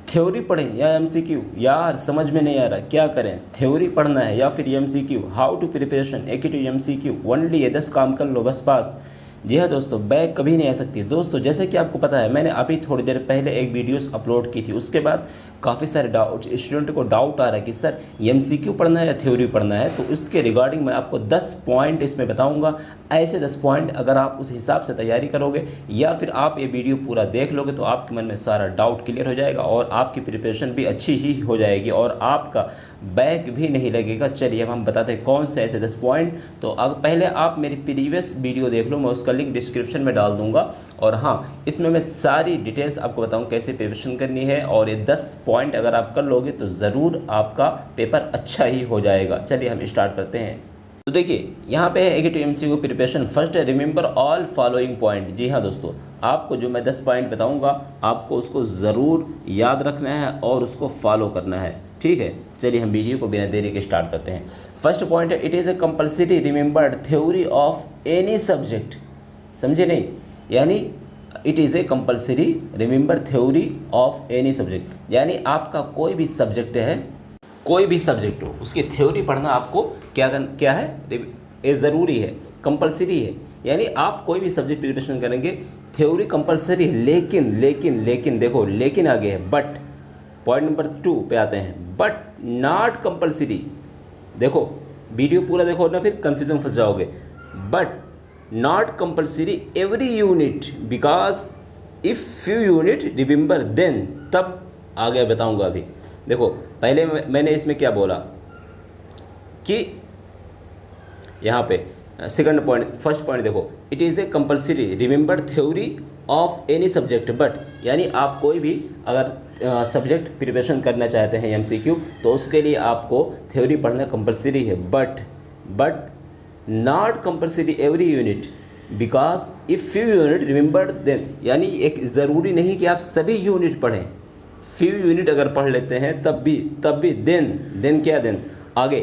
Theory पढ़ें या MCQ? यार समझ में नहीं आ रहा, क्या करें? थ्योरी पढ़ना है या फिर MCQ? How to preparation AKTU MCQ only, ये 10 काम कर लो बस पास। जी हाँ दोस्तों, बैक कभी नहीं आ सकती। दोस्तों जैसे कि आपको पता है, मैंने अभी थोड़ी देर पहले एक वीडियोस अपलोड की थी, उसके बाद काफ़ी सारे डाउट, स्टूडेंट को डाउट आ रहा है कि सर एमसीक्यू पढ़ना है या थ्योरी पढ़ना है। तो उसके रिगार्डिंग मैं आपको 10 पॉइंट इसमें बताऊंगा। ऐसे 10 पॉइंट अगर आप उस हिसाब से तैयारी करोगे या फिर आप ये वीडियो पूरा देख लोगे तो आपके मन में सारा डाउट क्लियर हो जाएगा और आपकी प्रिपरेशन भी अच्छी ही हो जाएगी और आपका बैक भी नहीं लगेगा। चलिए अब हम बताते हैं कौन से ऐसे 10 पॉइंट। तो अब पहले आप मेरी प्रीवियस वीडियो देख लो, मैं उसका लिंक डिस्क्रिप्शन में डाल दूंगा। और हाँ, इसमें मैं सारी डिटेल्स आपको बताऊं कैसे प्रिपरेशन करनी है, और ये 10 पॉइंट अगर आप कर लोगे तो ज़रूर आपका पेपर अच्छा ही हो जाएगा। चलिए हम स्टार्ट करते हैं। तो देखिए यहाँ पे है एके टू एमसीक्यू प्रिपरेशन। फर्स्ट है रिमेंबर ऑल फॉलोइंग पॉइंट। जी हाँ दोस्तों, आपको जो मैं 10 पॉइंट बताऊंगा आपको उसको ज़रूर याद रखना है और उसको फॉलो करना है, ठीक है। चलिए हम वीडियो को बिना देरी के स्टार्ट करते हैं। फर्स्ट पॉइंट है, it is a compulsory remembered theory of any subject. समझे नहीं? यानी it is a compulsory remember theory of any subject, यानी आपका कोई भी सब्जेक्ट है, कोई भी सब्जेक्ट हो, उसकी थ्योरी पढ़ना आपको क्या है, ये ज़रूरी है, कंपलसरी है। यानी आप कोई भी सब्जेक्ट प्रिपरेशन करेंगे थ्योरी कंपलसरी है। लेकिन लेकिन लेकिन देखो, लेकिन आगे है बट। पॉइंट नंबर 2 पे आते हैं, बट नॉट कंपलसरी। देखो वीडियो पूरा देखो ना, फिर कंफ्यूजन में फंस जाओगे। But not compulsory every unit, because if few unit remember then, तब आगे बताऊंगा। अभी देखो पहले मैंने इसमें क्या बोला कि यहाँ पे सेकंड पॉइंट, फर्स्ट पॉइंट देखो, it is a compulsory remember theory of any subject. But यानी आप कोई भी अगर सब्जेक्ट प्रिपरेशन करना चाहते हैं एमसीक्यू, तो उसके लिए आपको थ्योरी पढ़ना कंपल्सरी है। But not compulsory every unit, because if few unit remembered then, यानी एक ज़रूरी नहीं कि आप सभी यूनिट पढ़ें। फ्यू यूनिट अगर पढ़ लेते हैं तब भी देन क्या, देन आगे,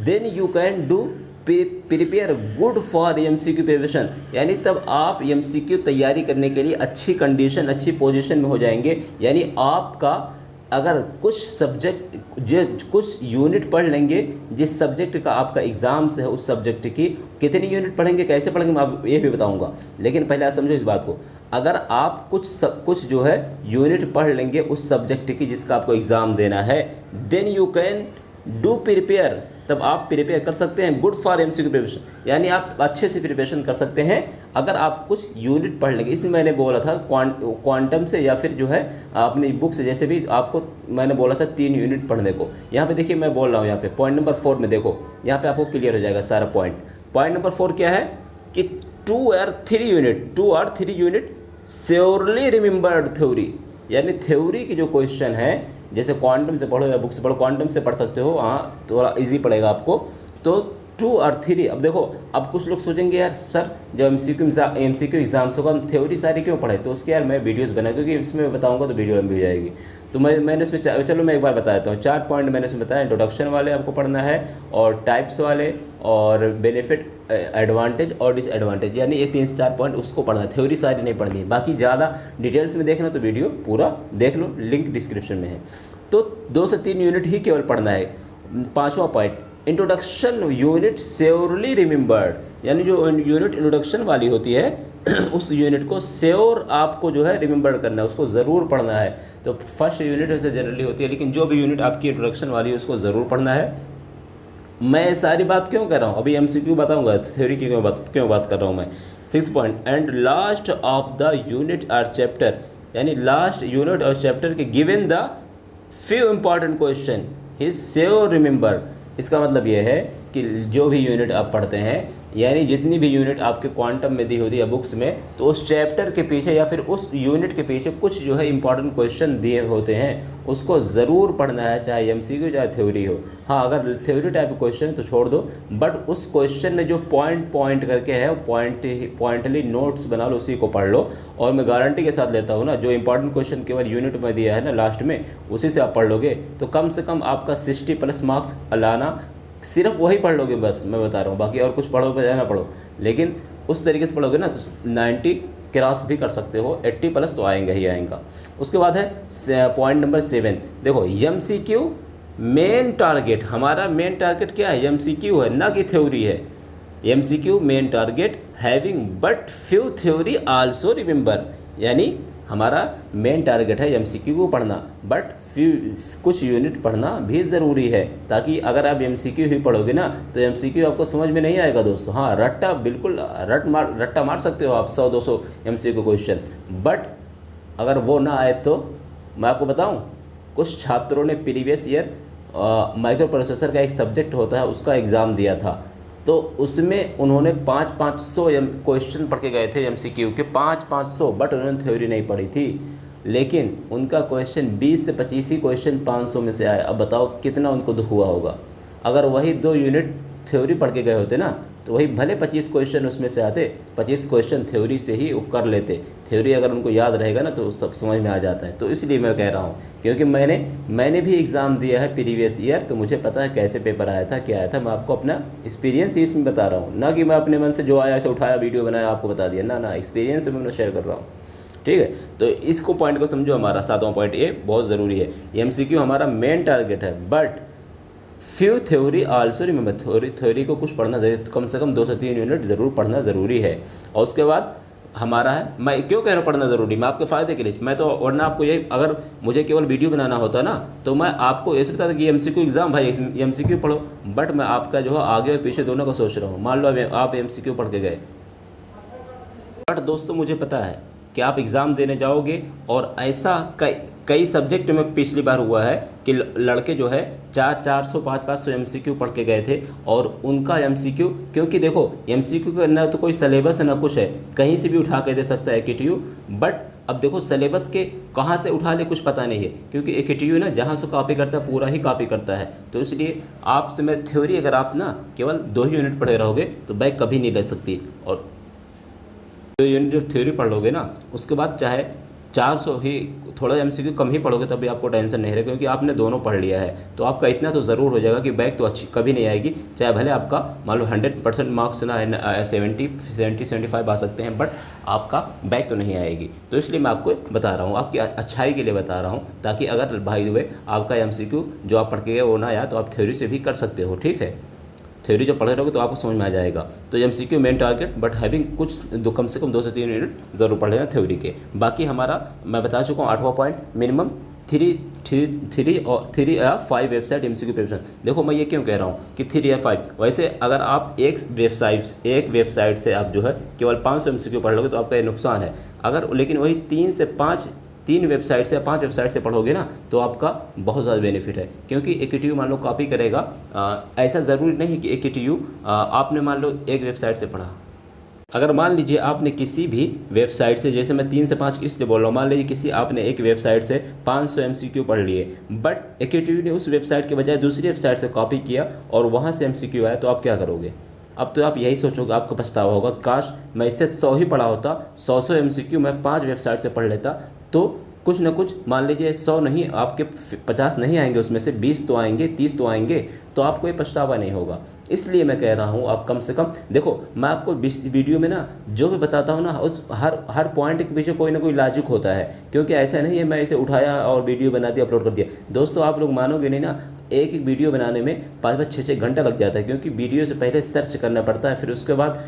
then you can do prepare good for MCQ preparation, यानी तब आप एमसीक्यू तैयारी करने के लिए अच्छी कंडीशन, अच्छी पोजीशन में हो जाएंगे। यानी आपका अगर कुछ यूनिट पढ़ लेंगे, जिस सब्जेक्ट का आपका एग्ज़ाम्स है उस सब्जेक्ट की कितनी यूनिट पढ़ेंगे, कैसे पढ़ेंगे, मैं आप ये भी बताऊंगा। लेकिन पहले आप समझो इस बात को, अगर आप कुछ जो है यूनिट पढ़ लेंगे उस सब्जेक्ट की जिसका आपको एग्ज़ाम देना है, then you can do prepare, तब आप प्रिपेयर कर सकते हैं गुड फॉर एमसीक्यू प्रिपरेशन, यानी आप अच्छे से प्रिपरेशन कर सकते हैं अगर आप कुछ यूनिट पढ़ लेंगे। इसमें मैंने बोला था क्वांटम से या फिर जो है अपनी बुक से, जैसे भी आपको मैंने बोला था 3 यूनिट पढ़ने को। यहाँ पे देखिए मैं बोल रहा हूँ, यहाँ पे पॉइंट नंबर 4 में देखो, यहाँ पे आपको क्लियर हो जाएगा सारा पॉइंट। पॉइंट नंबर 4 क्या है कि 2 और 3 यूनिट श्योरली रिमेंबर्ड थ्योरी, यानी थ्योरी की जो क्वेश्चन है, जैसे क्वांटम से पढ़ो या बुक से पढ़ो, क्वांटम से पढ़ सकते हो, हाँ थोड़ा इजी पड़ेगा आपको। तो 2 और 3, अब देखो, अब कुछ लोग सोचेंगे यार सर जब एमसीक्यू एग्जाम्स होगा हम थ्योरी सारी क्यों पढ़े, तो उसके यार मैं वीडियोस बना, क्योंकि इसमें बताऊंगा तो वीडियो लंबी हो जाएगी। तो मैंने उसमें चलो मैं एक बार बता देता हूँ। 4 पॉइंट मैंने उसमें बताया, इंट्रोडक्शन वाले आपको पढ़ना है, और टाइप्स वाले, और बेनिफिट, एडवांटेज और डिसएडवांटेज, यानी ये 3 से 4 पॉइंट उसको पढ़ना है, थ्योरी सारी नहीं पढ़नी है। बाकी ज़्यादा डिटेल्स में देखना तो वीडियो पूरा देख लो, लिंक डिस्क्रिप्शन में है। तो 2 से 3 यूनिट ही केवल पढ़ना है। 5वां point, introduction unit surely remembered, यानी जो यूनिट इंट्रोडक्शन वाली होती है उस यूनिट को श्योर आपको जो है रिमेंबर करना है, उसको ज़रूर पढ़ना है। तो फर्स्ट यूनिट वैसे जनरली होती है, लेकिन जो भी यूनिट आपकी इंट्रोडक्शन वाली है उसको ज़रूर पढ़ना है। मैं सारी बात क्यों कर रहा हूँ, अभी एमसीक्यू बताऊंगा, थ्योरी की क्यों बात कर रहा हूँ मैं। 6 point, and last of the unit our chapter, यानी लास्ट यूनिट और चैप्टर के given the few important question he sure remember. इसका मतलब ये है कि जो भी यूनिट आप पढ़ते हैं, यानी जितनी भी यूनिट आपके क्वांटम में दी होती है बुक्स में, तो उस चैप्टर के पीछे या फिर उस यूनिट के पीछे कुछ जो है इंपॉर्टेंट क्वेश्चन दिए होते हैं, उसको ज़रूर पढ़ना है, चाहे एमसीक्यू चाहे थ्योरी हो। हाँ अगर थ्योरी टाइप क्वेश्चन तो छोड़ दो, बट उस क्वेश्चन में जो पॉइंट करके है पॉइंटली नोट्स बना लो, उसी को पढ़ लो। और मैं गारंटी के साथ लेता हूँ ना, जो इंपॉर्टेंट क्वेश्चन केवल यूनिट में दिया है ना लास्ट में, उसी से आप पढ़ लोगे तो कम से कम आपका 60+ मार्क्स लाना, सिर्फ वही पढ़ लोगे बस, मैं बता रहा हूँ। बाकी और कुछ पढ़ो या ना पढ़ो, लेकिन उस तरीके से पढ़ोगे ना तो 90 क्रॉस भी कर सकते हो, 80+ तो आएंगे ही आएगा। उसके बाद है पॉइंट नंबर 7, देखो MCQ मेन टारगेट, हमारा मेन टारगेट क्या है, MCQ है ना कि थ्योरी है। MCQ main target having but few theory also remember, यानी हमारा मेन टारगेट है MCQ को पढ़ना, बट कुछ यूनिट पढ़ना भी ज़रूरी है, ताकि अगर आप MCQ ही पढ़ोगे ना तो MCQ आपको समझ में नहीं आएगा दोस्तों। हाँ, रट्टा बिल्कुल रट्टा मार सकते हो आप 100-200 MCQ क्वेश्चन, बट अगर वो ना आए तो मैं आपको बताऊं, कुछ छात्रों ने प्रीवियस ईयर माइक्रो प्रोसेसर का एक सब्जेक्ट होता है उसका एग्ज़ाम दिया था, तो उसमें उन्होंने 500 क्वेश्चन पढ़ के गए थे MCQ के, 500, बट उन्होंने थ्योरी नहीं पढ़ी थी, लेकिन उनका क्वेश्चन 20 से 25 ही क्वेश्चन 500 में से आए। अब बताओ कितना उनको दुख हुआ होगा। अगर वही 2 यूनिट थ्योरी पढ़ के गए होते ना तो वही भले 25 क्वेश्चन उसमें से आते, 25 क्वेश्चन थ्योरी से ही वो कर लेते। थ्योरी अगर उनको याद रहेगा ना तो सब समझ में आ जाता है। तो इसलिए मैं कह रहा हूँ, क्योंकि मैंने भी एग्ज़ाम दिया है प्रीवियस ईयर, तो मुझे पता है कैसे पेपर आया था, क्या आया था। मैं आपको अपना एक्सपीरियंस ही इसमें बता रहा हूँ, ना कि मैं अपने मन से जो आया ऐसे उठाया वीडियो बनाया आपको बता दिया, ना एक्सपीरियंस मैं शेयर कर रहा हूँ। ठीक है, तो इसको पॉइंट को समझो। हमारा 7वां पॉइंट ये बहुत ज़रूरी है, MCQ हमारा मेन टारगेट है, but few theory also remember, theory को कुछ पढ़ना जरूरी, कम से कम 2 से 3 यूनिट ज़रूर पढ़ना ज़रूरी है। और उसके बाद हमारा है, मैं क्यों कह रहा हूँ पढ़ना ज़रूरी, मैं आपके फ़ायदे के लिए, मैं तो वरना आपको यही, अगर मुझे केवल वीडियो बनाना होता ना तो मैं आपको ऐसे बताता कि MCQ एग्ज़ाम भाई MCQ पढ़ो, बट मैं आपका जो है आगे और पीछे दोनों का सोच रहा हूँ। मान लो आप MCQ पढ़ के गए, बट दोस्तों मुझे पता है कि आप एग्ज़ाम देने जाओगे और ऐसा कई सब्जेक्ट में पिछली बार हुआ है कि लड़के जो है 400 500 MCQ पढ़ के गए थे, और उनका MCQ, क्योंकि देखो MCQ का ना तो कोई सिलेबस है ना कुछ है, कहीं से भी उठा के दे सकता है AKTU, बट अब देखो सिलेबस के कहाँ से उठा ले कुछ पता नहीं है, क्योंकि AKTU ना जहाँ से कॉपी करता है पूरा ही कॉपी करता है। तो इसलिए आपसे मैं थ्योरी, अगर आप ना केवल 2 ही यूनिट पढ़े रहोगे तो बैक कभी नहीं ले सकती, और 2 यूनिट जब थ्योरी पढ़ लोगे ना उसके बाद चाहे 400 ही, थोड़ा MCQ कम ही पढ़ोगे तभी आपको टेंशन नहीं रहेगा, क्योंकि आपने दोनों पढ़ लिया है। तो आपका इतना तो ज़रूर हो जाएगा कि बैक तो अच्छी कभी नहीं आएगी, चाहे भले आपका मान लो 100% मार्क्स ना 70-75 आ सकते हैं, बट आपका बैक तो नहीं आएगी। तो इसलिए मैं आपको बता रहा हूँ, आपकी अच्छाई के लिए बता रहा हूँ, ताकि अगर भाई हुए आपका MCQ जो आप पढ़ के गए वो ना आया तो आप थ्योरी से भी कर सकते हो। ठीक है, थ्योरी जो पढ़े रहोगे तो आपको समझ में आ जाएगा। तो MCQ main target, but having कुछ कम से कम 2 से 3 यूनिट ज़रूर पढ़ लेना थ्योरी के। बाकी हमारा मैं बता चुका हूँ 8वां पॉइंट, मिनिमम 3 या 5 वेबसाइट MCQ प्रिपरेशन। देखो मैं ये क्यों कह रहा हूँ कि 3 या 5, वैसे अगर आप एक वेबसाइट से आप जो है केवल 500 MCQ पढ़ लोगे तो आपका ये नुकसान है। अगर लेकिन वही 3 वेबसाइट से या 5 वेबसाइट से पढ़ोगे ना तो आपका बहुत ज़्यादा बेनिफिट है, क्योंकि AKTU मान लो कॉपी करेगा। ऐसा ज़रूरी नहीं कि AKTU आपने मान लो एक वेबसाइट से पढ़ा, अगर मान लीजिए आपने किसी भी वेबसाइट से, जैसे मैं 3 से 5 इसलिए बोल रहा हूँ, मान लीजिए आपने एक वेबसाइट से 500 MCQ पढ़ लिए, बट AKTU ने उस वेबसाइट के बजाय दूसरी वेबसाइट से कॉपी किया और वहाँ से MCQ आया, तो आप क्या करोगे? अब तो आप यही सोचोगे, आपको पछतावा होगा, काश मैं इससे 100 ही पढ़ा होता, 100 MCQ मैं 5 वेबसाइट से पढ़ लेता, तो कुछ ना कुछ, मान लीजिए 100 नहीं, आपके 50 नहीं आएंगे, उसमें से 20 तो आएंगे, 30 तो आएंगे, तो आपको ये पछतावा नहीं होगा। इसलिए मैं कह रहा हूँ आप कम से कम देखो, मैं आपको वीडियो में ना जो भी बताता हूँ ना, उस हर पॉइंट के पीछे कोई ना कोई लॉजिक होता है, क्योंकि ऐसा नहीं है मैं इसे उठाया और वीडियो बना दिया अपलोड कर दिया। दोस्तों आप लोग मानोगे नहीं ना, एक वीडियो बनाने में 5-5 6-6 घंटा लग जाता है, क्योंकि वीडियो से पहले सर्च करना पड़ता है, फिर उसके बाद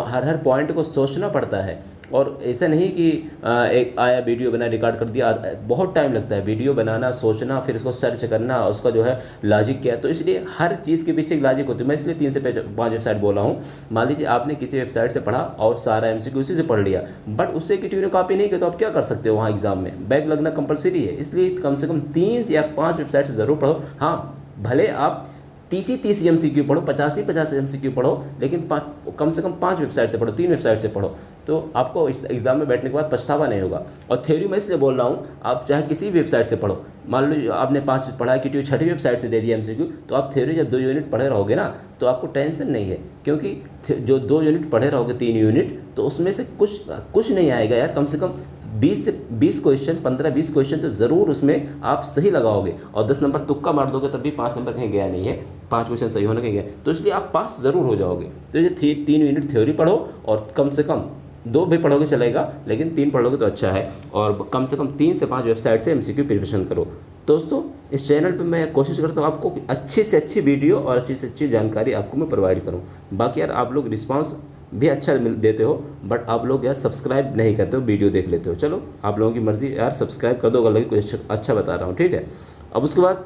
हर पॉइंट को सोचना पड़ता है। और ऐसा नहीं कि एक आया वीडियो बना रिकॉर्ड कर दिया, बहुत टाइम लगता है वीडियो बनाना, सोचना, फिर उसको सर्च करना, उसका जो है लॉजिक क्या है। तो इसलिए हर चीज़ के पीछे एक लॉजिक होती है। मैं इसलिए 3 से 5 वेबसाइट बोला हूँ। मान लीजिए आपने किसी वेबसाइट से पढ़ा और सारा MCQ उसी से पढ़ लिया, बट उससे AKTU ने कॉपी नहीं किया, तो आप क्या कर सकते हो? वहाँ एग्जाम में बैक लगना कंपलसरी है। इसलिए कम से कम 3 या 5 वेबसाइट से ज़रूर पढ़ो। हाँ, भले आप 30 MCQ पढ़ो, 50 MCQ पढ़ो, लेकिन कम से कम 5 वेबसाइट से पढ़ो, 3 वेबसाइट से पढ़ो, तो आपको इस एग्ज़ाम में बैठने के बाद पछतावा नहीं होगा। और थ्योरी मैं इसलिए बोल रहा हूँ, आप चाहे किसी भी वेबसाइट से पढ़ो, मान लो आपने 5 पढ़ा कि 6वीं वेबसाइट से दे दिया MCQ, तो आप थ्योरी जब 2 यूनिट पढ़े रहोगे ना तो आपको टेंशन नहीं है, क्योंकि जो 2 यूनिट पढ़े रहोगे 3 यूनिट, तो उसमें से कुछ नहीं आएगा यार। कम से कम 20 से 20 क्वेश्चन, 15-20 क्वेश्चन तो ज़रूर उसमें आप सही लगाओगे, और 10 नंबर तुक्का मार दोगे तब भी 5 नंबर कहीं गया नहीं है, 5 क्वेश्चन सही होने कहीं गया, तो इसलिए आप पास ज़रूर हो जाओगे। तो ये 3 यूनिट थ्योरी पढ़ो और कम से कम 2 भी पढ़ोगे चलेगा, लेकिन 3 पढ़ोगे तो अच्छा है। और कम से कम 3 से 5 वेबसाइट से MCQ प्रिपरेशन करो। दोस्तों इस चैनल पे मैं कोशिश करता हूँ आपको अच्छी से अच्छी वीडियो और अच्छी से अच्छी जानकारी आपको मैं प्रोवाइड करूँ। बाकी यार आप लोग रिस्पांस भी अच्छा देते हो, बट आप लोग यार सब्सक्राइब नहीं करते हो, वीडियो देख लेते हो। चलो आप लोगों की मर्ज़ी, यार सब्सक्राइब कर दो अगर लगे कुछ अच्छा बता रहा हूँ, ठीक है। अब उसके बाद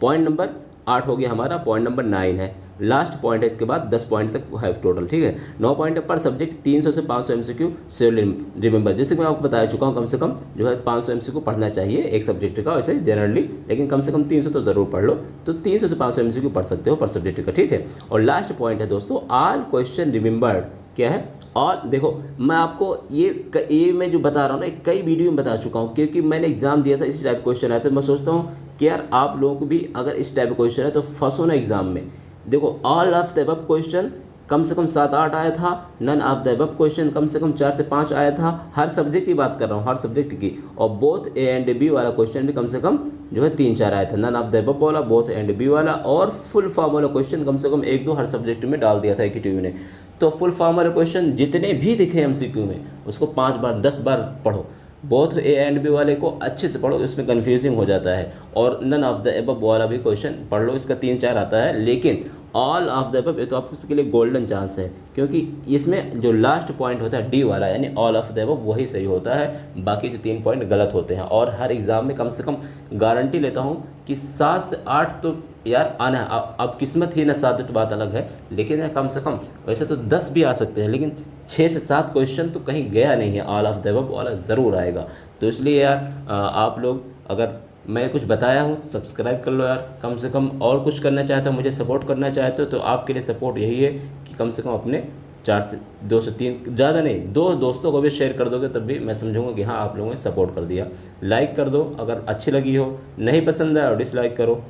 पॉइंट नंबर 8 हो गया हमारा, पॉइंट नंबर 9 है, लास्ट पॉइंट है, इसके बाद 10 पॉइंट तक है टोटल, ठीक है। 9 पॉइंट पर सब्जेक्ट 300 से 500 MCQ से रिमेंबर। जैसे कि मैं आपको बता चुका हूँ, कम से कम जो है 500 MCQ पढ़ना चाहिए एक सब्जेक्ट का, वैसे जनरली, लेकिन कम से कम 300 तो ज़रूर पढ़ लो। तो 300 से 500 MCQ पढ़ सकते हो पर सब्जेक्ट का, ठीक है। और लास्ट पॉइंट है दोस्तों, ऑल क्वेश्चन रिमेंबर्ड। क्या है? और देखो मैं आपको ये मैं जो बता रहा हूँ ना, कई वीडियो में बता चुका हूँ, क्योंकि मैंने एग्जाम दिया था, इस टाइप क्वेश्चन आया, तो मैं सोचता हूँ कि यार आप लोगों को भी अगर इस टाइप क्वेश्चन है तो फंसो ना एग्जाम में। देखो all of the above question कम से कम 7-8 आया था, none of the above question कम से कम 4 से 5 आया था, हर सब्जेक्ट की बात कर रहा हूँ, हर सब्जेक्ट की। और बोथ A एंड B वाला क्वेश्चन भी कम से कम जो है 3-4 आया था, नन ऑफ द अबव वाला, बोथ A एंड B वाला। और फुल फॉर्म वाला क्वेश्चन कम से कम 1-2 हर सब्जेक्ट में डाल दिया था EKTU ने। तो फुल फॉर्म वाले क्वेश्चन जितने भी दिखे MCQ में, उसको 5 बार 10 बार पढ़ो। बोथ A एंड B वाले को अच्छे से पढ़ो, इसमें कन्फ्यूजिंग हो जाता है। और नन ऑफ द एबव वाला भी क्वेश्चन पढ़ लो, इसका 3-4 आता है। लेकिन ऑल ऑफ द एबव, ये तो आपके लिए गोल्डन चांस है, क्योंकि इसमें जो लास्ट पॉइंट होता है D वाला, यानी ऑल ऑफ द एबव, वही सही होता है, बाकी जो 3 पॉइंट गलत होते हैं। और हर एग्ज़ाम में कम से कम गारंटी लेता हूँ कि 7 से 8 तो यार आना है। अब किस्मत ही ना साथ तो बात अलग है, लेकिन यार कम से कम वैसे तो 10 भी आ सकते हैं, लेकिन 6 से 7 क्वेश्चन तो कहीं गया नहीं है, ऑल ऑफ द अबव वाला ज़रूर आएगा। तो इसलिए यार आप लोग, अगर मैं कुछ बताया हूँ, सब्सक्राइब कर लो यार कम से कम। और कुछ करना चाहते हो, मुझे सपोर्ट करना चाहते हो, तो आपके लिए सपोर्ट यही है कि कम से कम अपने 4 से 2 से 3, ज़्यादा नहीं, 2 दोस्तों को भी शेयर कर दोगे तब भी मैं समझूंगा कि हाँ आप लोगों ने सपोर्ट कर दिया। लाइक कर दो अगर अच्छी लगी हो, नहीं पसंद है और डिसलाइक करो।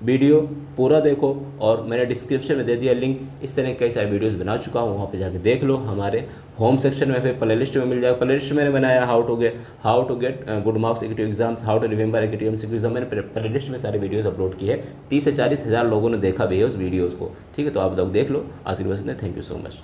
वीडियो पूरा देखो, और मैंने डिस्क्रिप्शन में दे दिया लिंक, इस तरह के कई सारे वीडियोस बना चुका हूँ, वहाँ पे जाके देख लो। हमारे होम सेक्शन में फिर प्लेलिस्ट में मिल जाएगा। प्लेलिस्ट मैंने बनाया how to get good marks EKTU exams, how to remember EKTU MCQ exam. मैंने प्लेलिस्ट में सारे वीडियोस अपलोड किए, 30 से 40 हज़ार लोगों ने देखा भी है उस वीडियोज़ को, ठीक है। तो आप लोग देख लो। आज की बस इतना, थैंक यू सो मच।